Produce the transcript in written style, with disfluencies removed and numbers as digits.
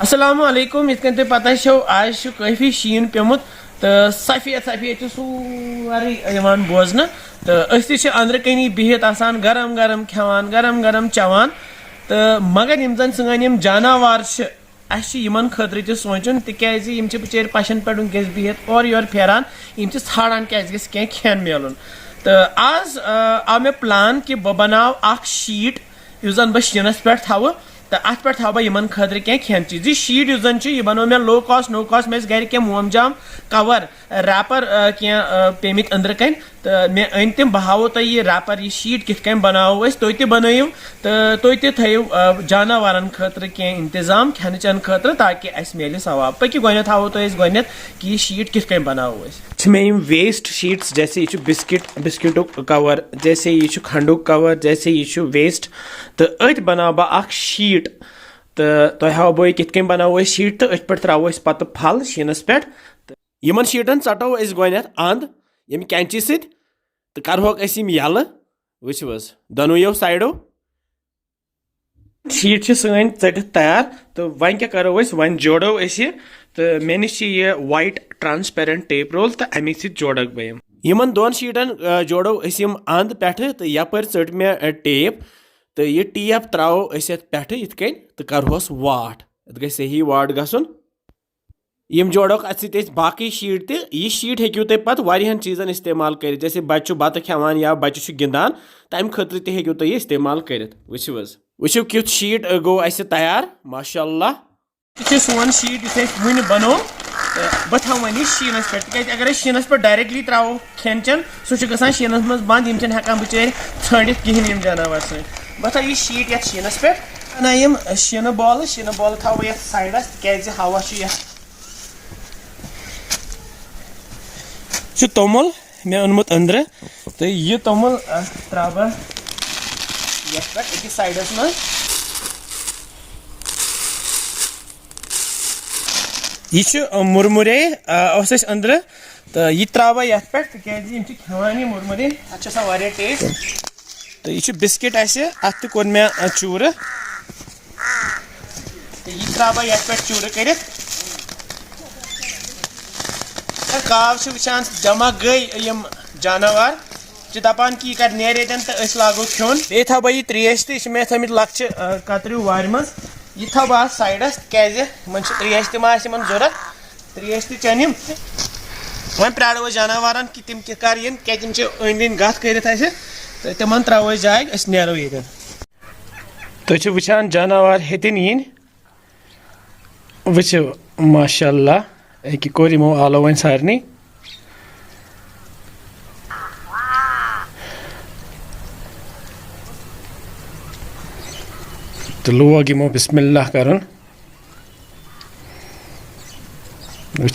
अस्सलामु अलैकुम इत कन पता आज काफ़ी शीन पेमुत तो सफेद सफेद सोरे बोजन तो अंदर कनी बिहित आसान गरम गरम खेवान गरम गरम चवान तो मगर यम जन सन जानवर अमन खतर तह सोचन तिज बिचार पशन पे वनकस बिहित और योर फेरान ाड़ान क्या खेन मिलन तो आज आव मे प्लान कि बह बनाव शीट उस जन बह शीनस पे थव तो अत पे थव बह खतर क्या खेन चीज यह शीट उस जन बनो मे लो कॉस्ट नो कॉस्ट मे गर क्या मोमजाम कवर रैपर क्या पेमित अंदर कन तो मे अन तम बह हावो तुह यह रैपर यह शीट कित कन बनावो तुह तह बनयू तो तुह तह थो जानवरन खतर क्या इंतजाम खेन चेन खतर ताकि अस मिले सवाब पकि गोत हावो तुह गोत कि यह शीट कित कन बनावो मे वेस्ट शीट्स जैसे यह बिस्किटुक कवर जैसे यह खंडुक कवर जैसे यह वेस्ट तो अत बना बह शीट तो तुह हाव बह कित कन बनावो शीट तो अथ पे त्रो पत फल शीनस पे यमन शीटन चटो गोत अंद यम कैंची सत तो करहोक यल वो दोनों साइडो शीट सन चटित तैयार तो वन क्या करो वन जोड़ो तो मे निश यह वाइट ट्रांसपेरेंट टेप रोल तो अमिक सत जोड़क बह यमन दोन शीटन जोड़ो अंद पे तो यपर चट मे टेप तो यह टेप त्रो पे इत कन तो करहोस वाट इत ग सही वाट गसन यम जोड़ोक अत बाकी शीट तह शीट हेक्यू तुम पे वारियान चीजन इस्तेमाल कर जैसे बच्चु बत खेवान या बच्चु गिंदान तम खतर तह हेक्यू तुम इस्तेमाल कर वो क्युत शीट गो अस तैयार माशाअल्लाह सोन शीट यह वन बनो बह थव वन शीनस पे तक अगर शीनस पे डायरेक्टली त्रो खेन चेन सह ग शीनस मज बंद यम हेकान बिचार छंडित कहें जानवर सन बह थव यह शीट ये शीनस पे यम शीन बॉल थव ये साइडस तक हवा तोमुल मे ओनमुत अंदर तो यह तोमुल त्रा बह ये साइडस मज यह मुरमुरे अंदर तो यह त्रा बह ये पे तक खेवान यह मुरमुरे अत टेस्ट तो यह बिस्किट अत कोर मे चूर तो यह त्रा बह ये पे चूर कर काव वचान जमा गई यम जानवर दपान कि यह कर नेरेतन तो लागो खोन बे थव बह त्रेश तो मे थमित लक्च कतरु वार मज यह थव बह साइडस तक त्रेश तम जरूरत त्रेश तह चन वन प्राड़ो जानवरन कि तम कित कर इन क्या तम अंद अंद गत कर तो तिमन त्रो जाय अस नेरो ये तुह वचान जानवर हेतन इन वो माशाअल्लाह कि कोर यमो आलो वन सारे तो लोग यमो बिस्मिल्लाह करन वो